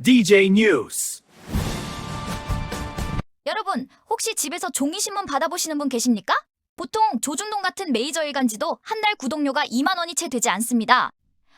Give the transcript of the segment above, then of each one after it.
DJ News. 여러분, 혹시 집에서 종이신문 받아보시는 분 계십니까? 보통 조중동 같은 메이저 일간지도 한 달 구독료가 2만 원이 채 되지 않습니다.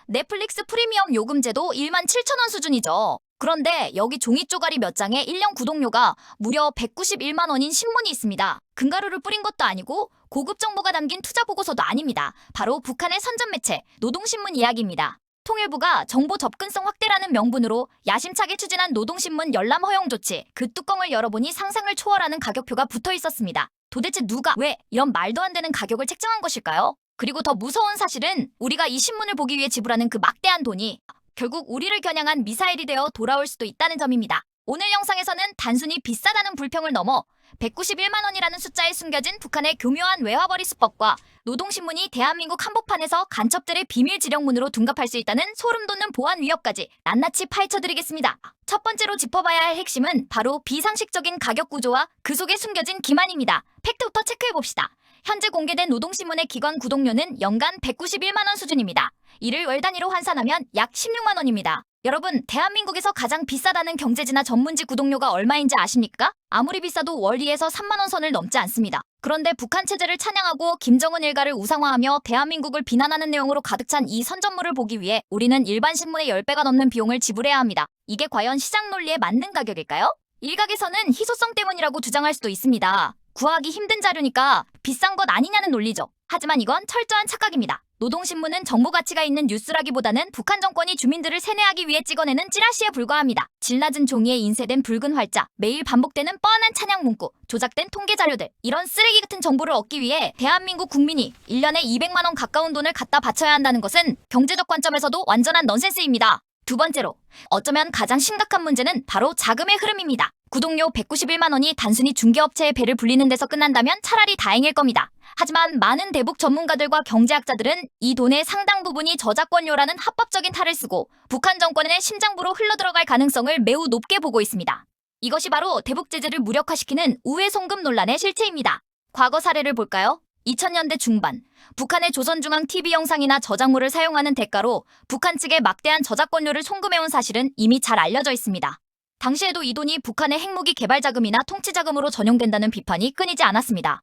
넷플릭스 프리미엄 요금제도 1만 7천 원 수준이죠. 그런데 여기 종이 쪼가리 몇 장에 1년 구독료가 무려 191만 원인 신문이 있습니다. 금가루를 뿌린 것도 아니고 고급 정보가 담긴 투자 보고서도 아닙니다. 바로 북한의 선전 매체 노동신문 이야기입니다. 통일부가 정보 접근성 확대라는 명분으로 야심차게 추진한 노동신문 열람 허용 조치, 그 뚜껑을 열어보니 상상을 초월하는 가격표가 붙어 있었습니다. 도대체 누가 왜 이런 말도 안 되는 가격을 책정한 것일까요? 그리고 더 무서운 사실은 우리가 이 신문을 보기 위해 지불하는 그 막대한 돈이 결국 우리를 겨냥한 미사일이 되어 돌아올 수도 있다는 점입니다. 오늘 영상에서는 단순히 비싸다는 불평을 넘어 191만 원이라는 숫자에 숨겨진 북한의 교묘한 외화벌이 수법과 노동신문이 대한민국 한복판에서 간첩들의 비밀 지령문으로 둔갑할 수 있다는 소름 돋는 보안 위협까지 낱낱이 파헤쳐드리겠습니다. 첫 번째로 짚어봐야 할 핵심은 바로 비상식적인 가격 구조와 그 속에 숨겨진 기만입니다. 팩트부터 체크해봅시다. 현재 공개된 노동신문의 기관 구독료는 연간 191만 원 수준입니다. 이를 월 단위로 환산하면 약 16만 원입니다. 여러분, 대한민국에서 가장 비싸다는 경제지나 전문지 구독료가 얼마인지 아십니까? 아무리 비싸도 월 2에서 3만 원 선을 넘지 않습니다. 그런데 북한 체제를 찬양하고 김정은 일가를 우상화하며 대한민국을 비난하는 내용으로 가득 찬 이 선전물을 보기 위해 우리는 일반 신문의 10배가 넘는 비용을 지불해야 합니다. 이게 과연 시장 논리에 맞는 가격일까요? 일각에서는 희소성 때문이라고 주장할 수도 있습니다. 구하기 힘든 자료니까 비싼 것 아니냐는 논리죠. 하지만 이건 철저한 착각입니다. 노동신문은 정보 가치가 있는 뉴스라기보다는 북한 정권이 주민들을 세뇌하기 위해 찍어내는 찌라시에 불과합니다. 질 낮은 종이에 인쇄된 붉은 활자, 매일 반복되는 뻔한 찬양 문구, 조작된 통계 자료들, 이런 쓰레기 같은 정보를 얻기 위해 대한민국 국민이 1년에 200만 원 가까운 돈을 갖다 바쳐야 한다는 것은 경제적 관점에서도 완전한 넌센스입니다. 두 번째로, 어쩌면 가장 심각한 문제는 바로 자금의 흐름입니다. 구독료 191만 원이 단순히 중개업체의 배를 불리는 데서 끝난다면 차라리 다행일 겁니다. 하지만 많은 대북 전문가들과 경제학자들은 이 돈의 상당 부분이 저작권료라는 합법적인 탈을 쓰고 북한 정권의 심장부로 흘러들어갈 가능성을 매우 높게 보고 있습니다. 이것이 바로 대북 제재를 무력화시키는 우회 송금 논란의 실체입니다. 과거 사례를 볼까요? 2000년대 중반, 북한의 조선중앙TV 영상이나 저작물을 사용하는 대가로 북한 측에 막대한 저작권료를 송금해온 사실은 이미 잘 알려져 있습니다. 당시에도 이 돈이 북한의 핵무기 개발 자금이나 통치 자금으로 전용된다는 비판이 끊이지 않았습니다.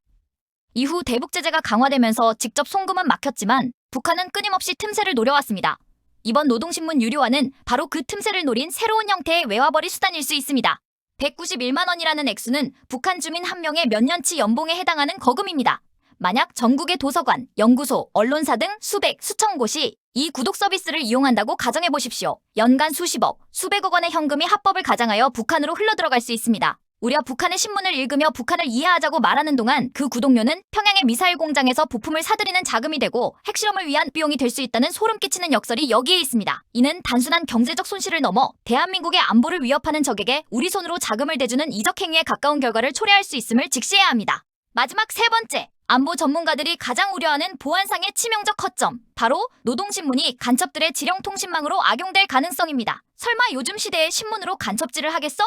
이후 대북 제재가 강화되면서 직접 송금은 막혔지만 북한은 끊임없이 틈새를 노려왔습니다. 이번 노동신문 유료화는 바로 그 틈새를 노린 새로운 형태의 외화벌이 수단일 수 있습니다. 191만 원이라는 액수는 북한 주민 한 명의 몇 년치 연봉에 해당하는 거금입니다. 만약 전국의 도서관, 연구소, 언론사 등 수백, 수천 곳이 이 구독 서비스를 이용한다고 가정해보십시오. 연간 수십억, 수백억 원의 현금이 합법을 가장하여 북한으로 흘러들어갈 수 있습니다. 우리가 북한의 신문을 읽으며 북한을 이해하자고 말하는 동안 그 구독료는 평양의 미사일 공장에서 부품을 사들이는 자금이 되고 핵실험을 위한 비용이 될 수 있다는 소름 끼치는 역설이 여기에 있습니다. 이는 단순한 경제적 손실을 넘어 대한민국의 안보를 위협하는 적에게 우리 손으로 자금을 대주는 이적 행위에 가까운 결과를 초래할 수 있음을 직시해야 합니다. 마지막 세 번째, 안보 전문가들이 가장 우려하는 보안상의 치명적 허점, 바로 노동신문이 간첩들의 지령통신망으로 악용될 가능성입니다. 설마 요즘 시대에 신문으로 간첩질을 하겠어?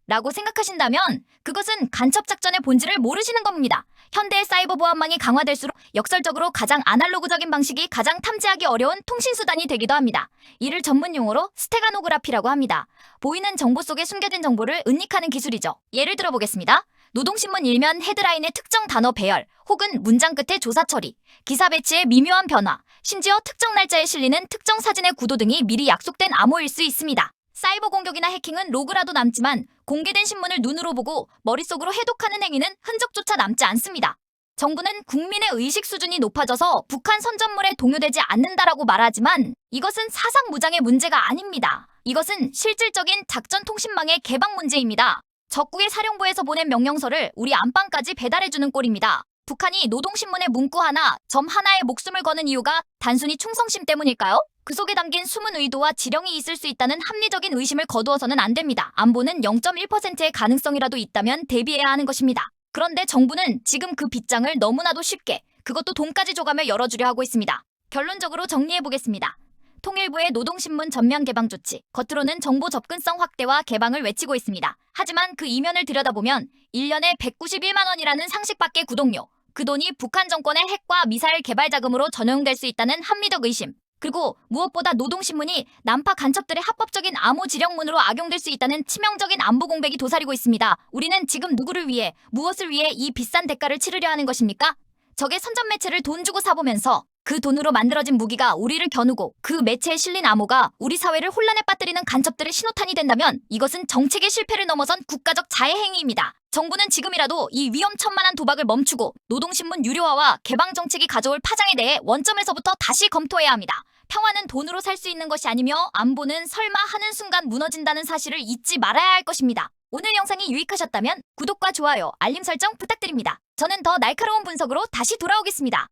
라고 생각하신다면 그것은 간첩작전의 본질을 모르시는 겁니다. 현대의 사이버 보안망이 강화될수록 역설적으로 가장 아날로그적인 방식이 가장 탐지하기 어려운 통신수단이 되기도 합니다. 이를 전문용어로 스테가노그라피라고 합니다. 보이는 정보 속에 숨겨진 정보를 은닉하는 기술이죠. 예를 들어보겠습니다. 노동신문 일면 헤드라인의 특정 단어 배열, 혹은 문장 끝의 조사 처리, 기사 배치의 미묘한 변화, 심지어 특정 날짜에 실리는 특정 사진의 구도 등이 미리 약속된 암호일 수 있습니다. 사이버 공격이나 해킹은 로그라도 남지만 공개된 신문을 눈으로 보고 머릿속으로 해독하는 행위는 흔적조차 남지 않습니다. 정부는 국민의 의식 수준이 높아져서 북한 선전물에 동요되지 않는다라고 말하지만 이것은 사상무장의 문제가 아닙니다. 이것은 실질적인 작전통신망의 개방 문제입니다. 적국의 사령부에서 보낸 명령서를 우리 안방까지 배달해주는 꼴입니다. 북한이 노동신문의 문구 하나, 점 하나에 목숨을 거는 이유가 단순히 충성심 때문일까요? 그 속에 담긴 숨은 의도와 지령이 있을 수 있다는 합리적인 의심을 거두어서는 안 됩니다. 안보는 0.1%의 가능성이라도 있다면 대비해야 하는 것입니다. 그런데 정부는 지금 그 빗장을 너무나도 쉽게, 그것도 돈까지 줘가며 열어주려 하고 있습니다. 결론적으로 정리해보겠습니다. 통일부의 노동신문 전면 개방 조치, 겉으로는 정보 접근성 확대와 개방을 외치고 있습니다. 하지만 그 이면을 들여다보면 1년에 191만 원이라는 상식 밖의 구독료, 그 돈이 북한 정권의 핵과 미사일 개발 자금으로 전용될 수 있다는 합리적 의심, 그리고 무엇보다 노동신문이 난파 간첩들의 합법적인 암호 지령문으로 악용될 수 있다는 치명적인 안보 공백이 도사리고 있습니다. 우리는 지금 누구를 위해, 무엇을 위해 이 비싼 대가를 치르려 하는 것입니까? 적의 선전 매체를 돈 주고 사보면서 그 돈으로 만들어진 무기가 우리를 겨누고 그 매체에 실린 암호가 우리 사회를 혼란에 빠뜨리는 간첩들의 신호탄이 된다면 이것은 정책의 실패를 넘어선 국가적 자해 행위입니다. 정부는 지금이라도 이 위험천만한 도박을 멈추고 노동신문 유료화와 개방 정책이 가져올 파장에 대해 원점에서부터 다시 검토해야 합니다. 평화는 돈으로 살 수 있는 것이 아니며 안보는 설마 하는 순간 무너진다는 사실을 잊지 말아야 할 것입니다. 오늘 영상이 유익하셨다면 구독과 좋아요, 알림 설정 부탁드립니다. 저는 더 날카로운 분석으로 다시 돌아오겠습니다.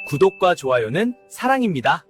구독과 좋아요는 사랑입니다.